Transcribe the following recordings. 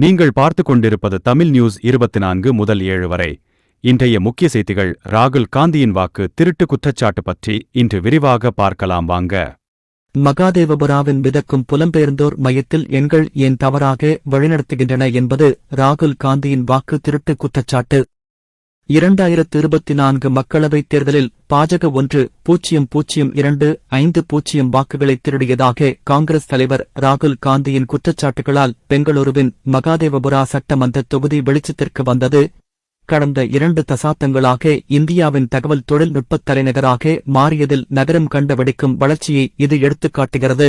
நீங்கள் பார்த்துக் கொண்டிருப்பது தமிழ் நியூஸ் 24 முதல் 7 வரை. இன்றைய முக்கிய செய்திகள். ராகுல் காந்தியின் வாக்கு திருட்டு குற்றச்சாட்டு பற்றி இன்று விரிவாக பார்க்கலாம் வாங்க. மகாதேவபுராவின் மிதக்கும் புலம்பெயர்ந்தோர் மையத்தில் எண்கள் ஏன் தவறாக வழிநடத்துகின்றன என்பது ராகுல் காந்தியின் வாக்கு திருட்டு குற்றச்சாட்டு. 2024 மக்களவைத் தேர்தலில் பாஜக 1,0,0,2,5,0 வாக்குகளை திருடியதாக காங்கிரஸ் தலைவர் ராகுல் காந்தியின் குற்றச்சாட்டுகளால் பெங்களூருவின் மகாதேவபுரா சட்டமன்ற தொகுதி வெளிச்சத்திற்கு வந்தது. கடந்த 2 தசாப்தங்களாக இந்தியாவின் தகவல் தொழில்நுட்பத் தலைநகராக மாறியதில் நகரம் கண்ட வெடிக்கும் வளர்ச்சியை இது எடுத்துக்காட்டுகிறது.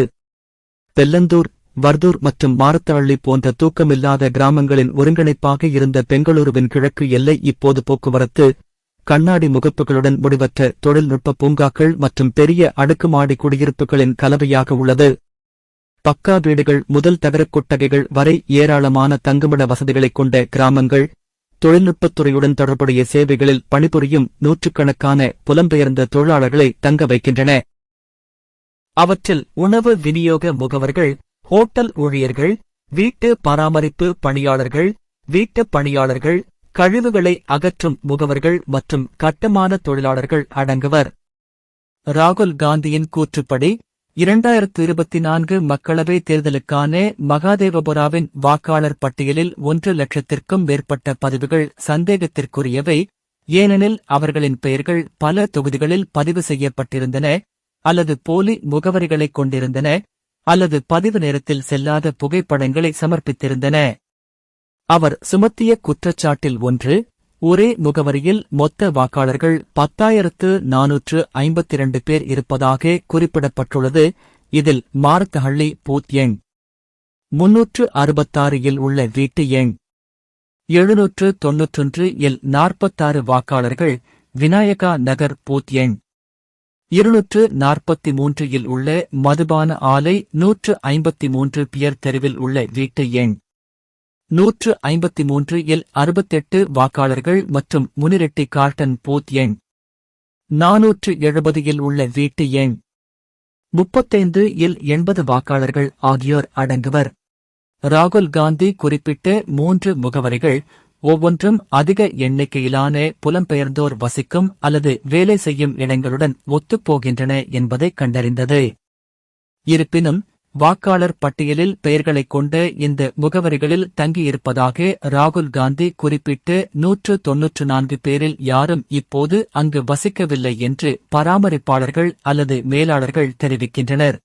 வெல்லந்தூர், வர்தூர் மற்றும் மாரத்தஹள்ளி போன்ற தூக்கமில்லாத கிராமங்களின் ஒருங்கிணைப்பாக இருந்த பெங்களூருவின் கிழக்கு எல்லை இப்போது போக்குவரத்து, கண்ணாடி முகப்புகளுடன் முடிவற்ற தொழில்நுட்ப பூங்காக்கள் மற்றும் பெரிய அடுக்குமாடி குடியிருப்புகளின் கலவையாக உள்ளது. பக்கா வீடுகள் முதல் தகரக் கொட்டகைகள் வரை ஏராளமான தங்குமிட வசதிகளைக் கொண்ட கிராமங்கள், தொழில்நுட்பத்துறையுடன் தொடர்புடைய சேவைகளில் பணிபுரியும் நூற்றுக்கணக்கான புலம்பெயர்ந்த தொழிலாளர்களை தங்க வைக்கின்றன. அவற்றில் உணவு விநியோக முகவர்கள், ஹோட்டல் ஊழியர்கள், வீட்டு பராமரிப்பு பணியாளர்கள், வீட்டுப் பணியாளர்கள், கழிவுகளை அகற்றும் முகவர்கள் மற்றும் கட்டுமான தொழிலாளர்கள் அடங்குவர். ராகுல் காந்தியின் கூற்றுப்படி 2024 மக்களவைத் தேர்தலுக்கான மகாதேவபுராவின் வாக்காளர் பட்டியலில் 1,00,000க்கும் மேற்பட்ட பதிவுகள் சந்தேகத்திற்குரியவை, ஏனெனில் அவர்களின் பெயர்கள் பல தொகுதிகளில் பதிவு செய்யப்பட்டிருந்தன, அல்லது போலி முகவரிகளைக் கொண்டிருந்தன, அல்லது பதிவு நேரத்தில் செல்லாத புகைப்படங்களை சமர்ப்பித்திருந்தன. அவர் சுமத்திய குற்றச்சாட்டில் ஒன்று, ஒரே முகவரியில் மொத்த வாக்காளர்கள் 10,452 பேர் இருப்பதாக குறிப்பிடப்பட்டுள்ளது. இதில் மாரத்தஹள்ளி பூத் எண் 366 உள்ள வீட்டு எண் 791 46 வாக்காளர்கள், விநாயகா நகர் பூத் எண் 243 உள்ள மதுபான ஆலை 153 பியர் தெருவில் உள்ள வீட்டு எண் 153 68 வாக்காளர்கள் மற்றும் முனிரெட்டி கார்டன் பூத் எண் 470 உள்ள வீட்டு எண் 35 80 வாக்காளர்கள் ஆகியோர் அடங்குவர். ராகுல் காந்தி குறிப்பிட்ட 3 முகவரிகள் ஒவ்வொன்றும் அதிக எண்ணிக்கையிலான புலம்பெயர்ந்தோர் வசிக்கும் அல்லது வேலை செய்யும் இடங்களுடன் ஒத்துப்போகின்றன என்பதை கண்டறிந்தது. இருப்பினும் வாக்காளர் பட்டியலில் பெயர்களைக் கொண்ட இந்த முகவரிகளில் தங்கியிருப்பதாக ராகுல் காந்தி குறிப்பிட்டு 194 பேரில் யாரும் இப்போது அங்கு வசிக்கவில்லை என்று பராமரிப்பாளர்கள் அல்லது மேலாளர்கள் தெரிவிக்கின்றனர்.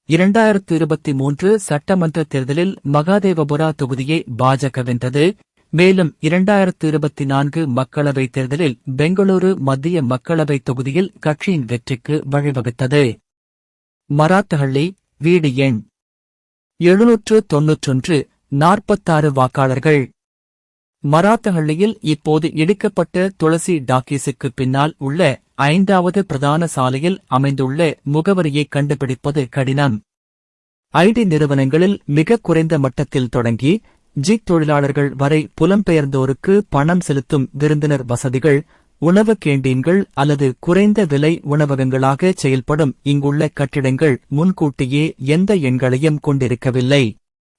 2023 சட்டமன்ற தேர்தலில் மகாதேவபுரா தொகுதியை பாஜக வென்றது. மேலும் 2024 மக்களவைத் தேர்தலில் பெங்களூரு மத்திய மக்களவைத் தொகுதியில் கட்சியின் வெற்றிக்கு வழிவகுத்தது. மராத்தஹள்ளி வீடு எண் 791 46 வாக்காளர்கள். மராத்தஹள்ளியில் இப்போது இடிக்கப்பட்ட துளசி டாக்கீஸுக்கு பின்னால் உள்ள 5வது பிரதான சாலையில் அமைந்துள்ள முகவரியை கண்டுபிடிப்பது கடினம். ஐடி நிறுவனங்களில் மிக குறைந்த மட்டத்தில் தொடங்கி ஜிக் தொழிலாளர்கள் வரை புலம்பெயர்ந்தோருக்கு பணம் செலுத்தும் விருந்தினர் வசதிகள், உணவு கேண்டீன்கள் அல்லது குறைந்த விலை உணவகங்களாக செயல்படும் இங்குள்ள கட்டிடங்கள் முன்கூட்டியே எந்த எண்களையும் கொண்டிருக்கவில்லை.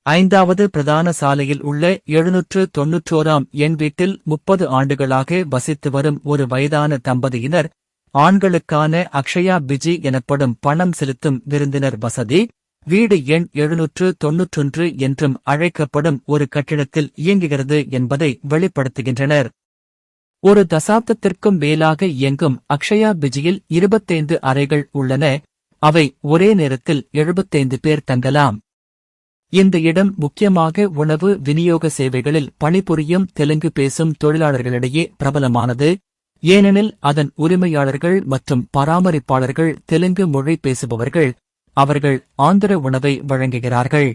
5வது பிரதான சாலையில் உள்ள 791 எண் வீட்டில் 30 ஆண்டுகளாக வசித்து வரும் ஒரு வயதான தம்பதியினர், ஆண்களுக்கான அக்ஷயா பிஜி எனப்படும் பணம் செலுத்தும் விருந்தினர் வசதி, வீடு எண் 791 என்றும் அழைக்கப்படும் ஒரு கட்டிடத்தில் இயங்குகிறது என்பதை வெளிப்படுத்துகின்றனர். ஒரு தசாப்தத்திற்கும் மேலாக இயங்கும் அக்ஷயா பிஜியில் 25 அறைகள் உள்ளன. அவை ஒரே நேரத்தில் 75 பேர் தங்கலாம். இந்த இடம் முக்கியமாக உணவு விநியோக சேவைகளில் பணிபுரியும் தெலுங்கு பேசும் தொழிலாளர்களிடையே பிரபலமானது, ஏனெனில் அதன் உரிமையாளர்கள் மற்றும் பராமரிப்பாளர்கள் தெலுங்கு மொழி பேசுபவர்கள். அவர்கள் ஆந்திர உணவை வழங்குகிறார்கள்.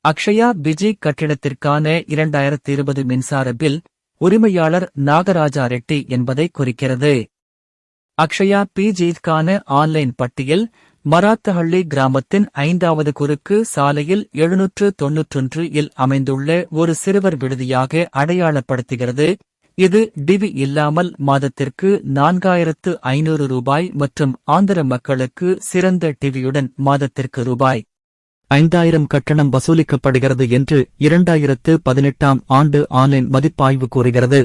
அக்ஷயா பிஜி கட்டிடத்திற்கான 2020 மின்சார பில் உரிமையாளர் நாகராஜா ரெட்டி என்பதை குறிக்கிறது. அக்ஷயா பிஜிக்கான ஆன்லைன் பட்டியல் மராத்தஹள்ளி கிராமத்தின் 5வது குறுக்கு சாலையில் 791 அமைந்துள்ள ஒரு சிறுவர் விடுதியாக அடையாளப்படுத்துகிறது. இது டிவி இல்லாமல் மாதத்திற்கு 4,500 ரூபாய் மற்றும் ஆந்திர மக்களுக்கு சிறந்த டிவியுடன் மாதத்திற்கு ரூபாய் 5,000 கட்டணம் வசூலிக்கப்படுகிறது என்று 2018ஆம் ஆண்டு ஆன்லைன் மதிப்பாய்வு கூறுகிறது.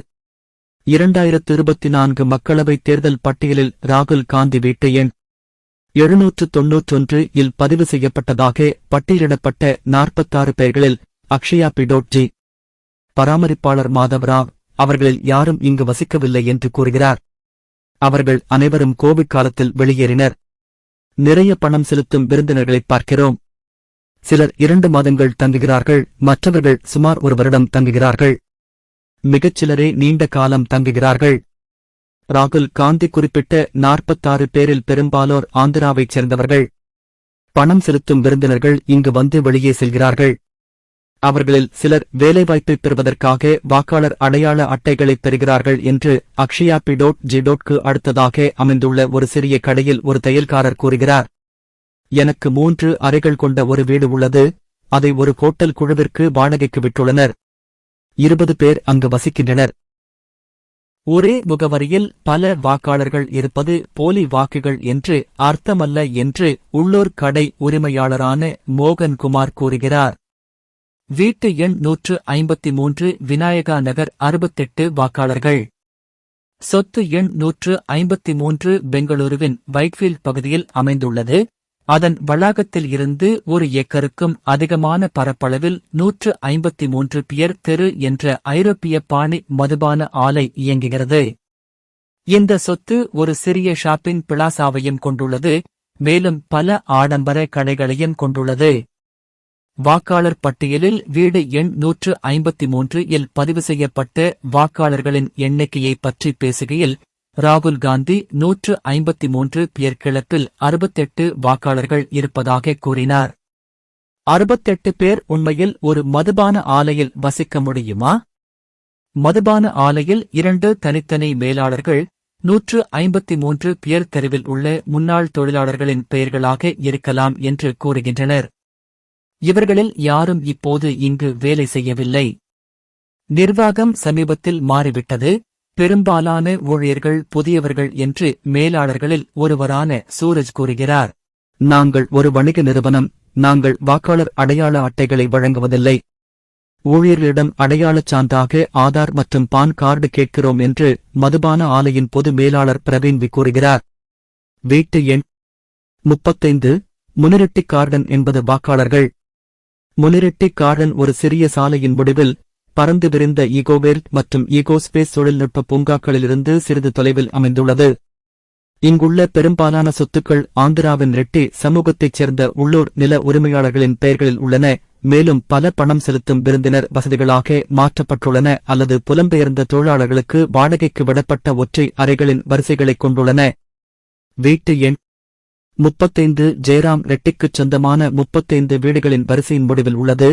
2024 மக்களவைத் தேர்தல் பட்டியலில் ராகுல் காந்தி வீட்டு எண் 791 இல் பதிவு செய்யப்பட்டதாக பட்டியலிடப்பட்ட 46 பேர்களில் அக்ஷயா பிடோட்ஜி, பராமரிப்பாளர் மாதவ் ராவ் அவர்களில் யாரும் இங்கு வசிக்கவில்லை என்று கூறுகிறார். அவர்கள் அனைவரும் கோவிட் காலத்தில் வெளியேறினர். நிறைய பணம் செலுத்தும் விருந்தினர்களைப் பார்க்கிறோம். சிலர் 2 மாதங்கள் தங்குகிறார்கள், மற்றவர்கள் சுமார் 1 வருடம் தங்குகிறார்கள். மிகச் சிலரே நீண்ட காலம் தங்குகிறார்கள். ராகுல் காந்தி குறிப்பிட்ட 46 பேரில் பெரும்பாலோர் ஆந்திராவைச் சேர்ந்தவர்கள். பணம் செலுத்தும் விருந்தினர்கள் இங்கு வந்து வெளியே செல்கிறார்கள். அவர்களில் சிலர் வேலைவாய்ப்பை பெறுவதற்காக வாக்காளர் அடையாள அட்டைகளைப் பெறுகிறார்கள் என்று அக்ஷயா பிடோட்ஜிக்கு அடுத்ததாக அமைந்துள்ள ஒரு சிறிய கடையில் ஒரு தையல்காரர் கூறுகிறார். எனக்கு 3 அறைகள் கொண்ட ஒரு வீடு உள்ளது. அதை ஒரு ஹோட்டல் குழுவிற்கு வாடகைக்கு விட்டுள்ளனர். 20 பேர் அங்கு வசிக்கின்றனர். ஒரே முகவரியில் பல வாக்காளர்கள் இருப்பது போலி வாக்குகள் என்று அர்த்தமல்ல என்று உள்ளூர் கடை உரிமையாளரான மோகன்குமார் கூறுகிறார். வீட்டு எண் 153 விநாயகா நகர் 68 வாக்காளர்கள். சொத்து எண் 153 பெங்களூருவின் வைட்ஃபீல்ட் பகுதியில் அமைந்துள்ளது. அதன் வளாகத்தில் இருந்து 1 ஏக்கருக்கும் அதிகமான பரப்பளவில் 153 பியர் தெரு என்ற ஐரோப்பிய பாணி மதுபான ஆலை இயங்குகிறது. இந்த சொத்து ஒரு சிறிய ஷாப்பிங் பிளாசாவையும் கொண்டுள்ளது, மேலும் பல ஆடம்பர கடைகளையும் கொண்டுள்ளது. வாக்காளர் பட்டியலில் வீடு எண் 153 இல் பதிவு செய்யப்பட்ட வாக்காளர்களின் எண்ணிக்கையை பற்றி பேசுகையில் ராகுல் காந்தி 153 பேர் கிளப்பில் 68 வாக்காளர்கள் இருப்பதாக கூறினார். 68 பேர் உண்மையில் ஒரு மதுபான ஆலையில் வசிக்க முடியுமா? மதுபான ஆலையில் 2 தனித்தனி மேலாளர்கள் 153 பேர் தெருவில் உள்ள முன்னாள் தொழிலாளர்களின் பெயர்களாக இருக்கலாம் என்று கூறுகின்றனர். இவர்களில் யாரும் இப்போது இங்கு வேலை செய்யவில்லை. நிர்வாகம் சமீபத்தில் மாறிவிட்டது. பெரும்பாலான ஊழியர்கள் புதியவர்கள் என்று மேலாளர்களில் ஒருவரான சூரஜ் கூறுகிறார். நாங்கள் ஒரு வணிக நிறுவனம். நாங்கள் வாக்காளர் அடையாள அட்டைகளை வழங்குவதில்லை. ஊழியர்களிடம் அடையாளச் சான்றாக ஆதார் மற்றும் பான் கார்டு கேட்கிறோம் என்று மதுபான ஆலையின் பொது மேலாளர் பிரவீன் வி கூறுகிறார். வீட்டு எண் 35 முனிரெட்டி கார்டன் என்பது வாக்காளர்கள். முனிரெட்டி கார்டன் ஒரு சிறிய சாலையின் முடிவில் பறந்து விரிந்த ஈகோவேல்ட் மற்றும் ஈகோஸ்பேஸ் தொழில்நுட்ப பூங்காக்களிலிருந்து சிறிது தொலைவில் அமைந்துள்ளது. இங்குள்ள பெரும்பாலான சொத்துக்கள் ஆந்திராவின் ரெட்டி சமூகத்தைச் சேர்ந்த உள்ளூர் நில உரிமையாளர்களின் பெயர்களில் உள்ளன. மேலும் பல பணம் செலுத்தும் விருந்தினர் வசதிகளாக மாற்றப்பட்டுள்ளன அல்லது புலம்பெயர்ந்த தொழிலாளர்களுக்கு வாடகைக்கு விடப்பட்ட ஒற்றை அறைகளின் வரிசைகளைக் கொண்டுள்ளன. வீட்டு எண் 35 ஜெயராம் ரெட்டிக்குச் சொந்தமான 35 வீடுகளின் வரிசையின் முடிவில் உள்ளது.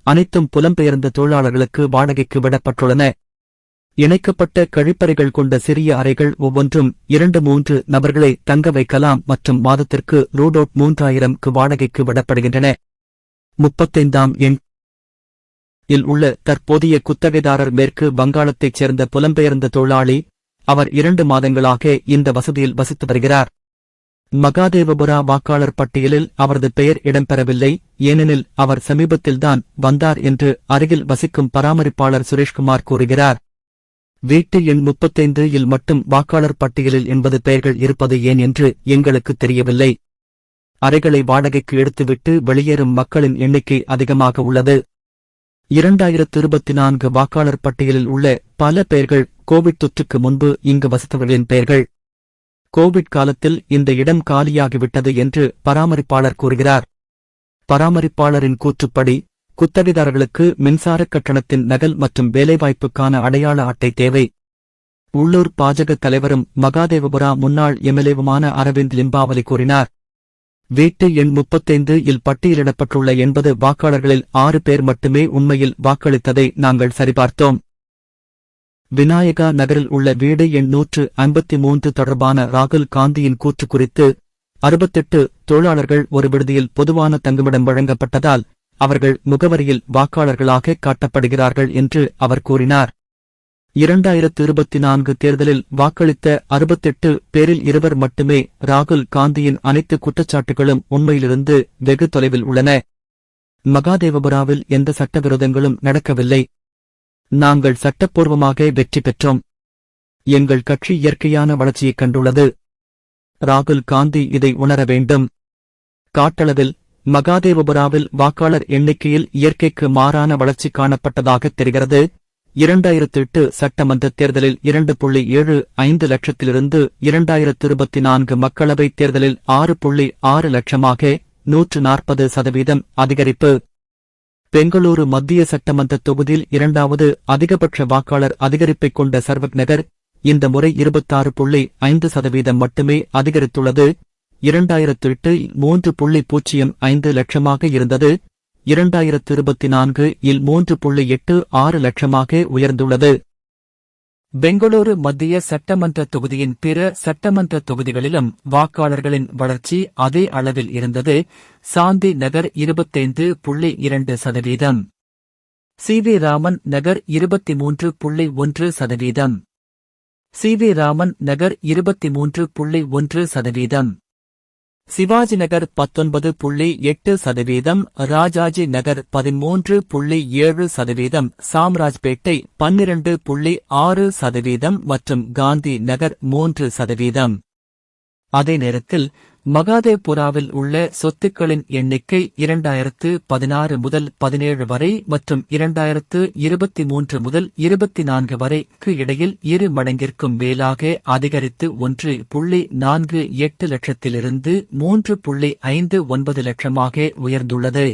அனைத்தும் புலம்பெயர்ந்த தொழிலாளர்களுக்கு வாடகைக்கு விடப்பட்டுள்ளன. இணைக்கப்பட்ட கழிப்பறைகள் கொண்ட சிறிய அறைகள் ஒவ்வொன்றும் 2-3 நபர்களை தங்க வைக்கலாம் மற்றும் மாதத்திற்கு ₹3000க்கு வாடகைக்கு விடப்படுகின்றன. 35ஆம் எண் இல் உள்ள தற்போதைய குத்தகைதாரர் மேற்கு வங்காளத்தைச் சேர்ந்த புலம்பெயர்ந்த தொழிலாளி. அவர் 2 மாதங்களாக இந்த வசதியில் வசித்து வருகிறார். மகாதேவபுரா வாக்காளர் பட்டியலில் அவரது பெயர் இடம்பெறவில்லை, ஏனெனில் அவர் சமீபத்தில்தான் வந்தார் என்று அருகில் வசிக்கும் பராமரிப்பாளர் சுரேஷ்குமார் கூறுகிறார். வீட்டு எண் 35 இல் மட்டும் வாக்காளர் பட்டியலில் 80 பெயர்கள் இருப்பது ஏன் என்று எங்களுக்கு தெரியவில்லை. அறைகளை வாடகைக்கு எடுத்துவிட்டு வெளியேறும் மக்களின் எண்ணிக்கை அதிகமாக உள்ளது. 2024 வாக்காளர் பட்டியலில் உள்ள பல பெயர்கள் கோவிட் தொற்றுக்கு முன்பு இங்கு வசித்தவர்களின் பெயர்கள். கோவிட் காலத்தில் இந்த இடம் காலியாகிவிட்டது என்று பராமரிப்பாளர் கூறுகிறார். பராமரிப்பாளரின் கூற்றுப்படி குத்தகைதாரர்களுக்கு மின்சார கட்டணத்தின் நகல் மற்றும் வேலைவாய்ப்புக்கான அடையாள அட்டை தேவை. உள்ளூர் பாஜக தலைவரும் மகாதேவபுரா முன்னாள் எம்எல்ஏவுமான அரவிந்த் லிம்பாவலி கூறினார். வீட்டு எண் 35 இல் பட்டியலிடப்பட்டுள்ள 80 வாக்காளர்களில் 6 பேர் மட்டுமே உண்மையில் வாக்களித்ததை நாங்கள் சரிபார்த்தோம். விநாயகா நகரில் உள்ள வீடு எண் 153 தொடர்பான ராகுல் காந்தியின் கூற்று குறித்து 68 தொழிலாளர்கள் ஒரு விடுதியில் பொதுவான தங்குமிடம் வழங்கப்பட்டதால் அவர்கள் முகவரியில் வாக்காளர்களாக காட்டப்படுகிறார்கள் என்று அவர் கூறினார். 2024 தேர்தலில் வாக்களித்த 68 பேரில் 2 மட்டுமே ராகுல் காந்தியின் அனைத்து குற்றச்சாட்டுகளும் உண்மையிலிருந்து வெகு தொலைவில் உள்ளன. மகாதேவபுராவில் எந்த சட்டவிரோதங்களும் நடக்கவில்லை. நாங்கள் சட்டப்பூர்வமாக வெற்றி பெற்றோம். எங்கள் கட்சி இயற்கையான வளர்ச்சியைக் கண்டுள்ளது. ராகுல் காந்தி இதை உணர வேண்டும். காட்டளவில் மகாதேவபுராவில் வாக்காளர் எண்ணிக்கையில் இயற்கைக்கு மாறான வளர்ச்சி காணப்பட்டதாக தெரிகிறது. 2008 சட்டமன்ற தேர்தலில் 2.75 லட்சத்திலிருந்து 2024 மக்களவைத் தேர்தலில் 6.6 லட்சமாக 140% அதிகரிப்பு. பெங்களூரு மத்திய சட்டமன்ற தொகுதியில் இரண்டாவது அதிகபட்ச வாக்காளர் அதிகரிப்பைக் கொண்ட சர்வக் நகர் இந்த முறை 26.5% மட்டுமே அதிகரித்துள்ளது. 2008 3.05 லட்சமாக இருந்தது. 2024 3.86 லட்சமாக உயர்ந்துள்ளது. பெங்களூரு மத்திய சட்டமன்ற தொகுதியின் பிற சட்டமன்ற தொகுதிகளிலும் வாக்காளர்களின் வளர்ச்சி அதே அளவில் இருந்தது. சாந்தி நகர் 25.2%, சி.வி. ராமன் நகர் 23.1%, சி.வி. ராமன் நகர் 23.1%, சிவாஜி நகர் 19.8%, ராஜாஜி நகர் 13.7%, சாம்ராஜ்பேட்டை 12.6% மற்றும் காந்தி நகர் 3%. அதே நேரத்தில் மகாதேவ்புராவில் உள்ள சொத்துக்களின் எண்ணிக்கை 2016 முதல் 17 வரை மற்றும் 2023 முதல் 24 வரைக்கு இடையில் 2 மடங்கிற்கும் மேலாக அதிகரித்து 1.48 லட்சத்திலிருந்து 3.59 லட்சமாக உயர்ந்துள்ளது.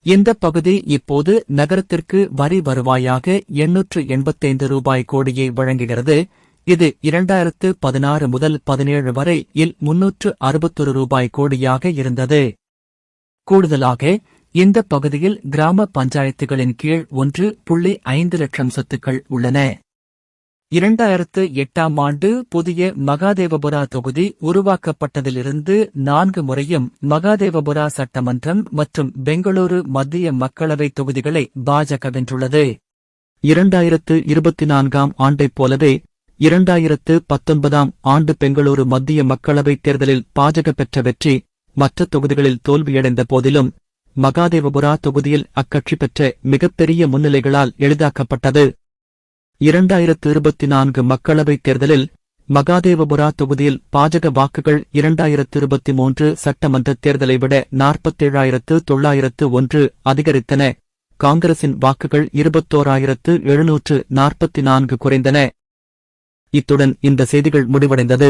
இந்த பகுதி இப்போது நகரத்திற்கு வரி வருவாயாக 885 ரூபாய் கோடியை வழங்குகிறது. இது 2016 முதல் 17 வரை 361 ரூபாய் கோடியாக இருந்தது. கூடுதலாக இந்த பகுதியில் கிராம பஞ்சாயத்துகளின் கீழ் 1.5 லட்சம் சொத்துக்கள் உள்ளன. 2008ஆம் ஆண்டு புதிய மகாதேவபுரா தொகுதி உருவாக்கப்பட்டதிலிருந்து 4 முறையும் மகாதேவபுரா சட்டமன்றம் மற்றும் பெங்களூரு மத்திய மக்களவை தொகுதிகளை பாஜக வென்றுள்ளது. 2024ஆம் ஆண்டைப் போலவே 2019ஆம் ஆண்டு பெங்களூரு மத்திய மக்களவைத் தேர்தலில் பாஜக பெற்ற வெற்றி மற்ற தொகுதிகளில் தோல்வியடைந்த போதிலும் மகாதேவபுரா தொகுதியில் அக்கட்சி பெற்ற மிகப்பெரிய முன்னிலைகளால் எளிதாக்கப்பட்டது. 2024 மக்களவைத் தேர்தலில் மகாதேவபுரா தொகுதியில் பாஜக வாக்குகள் 2023 சட்டமன்ற தேர்தலை விட 47,901 அதிகரித்தன. காங்கிரசின் வாக்குகள் 21,744 குறைந்தன. இத்துடன் இந்த செய்திகள் முடிவடைந்தது.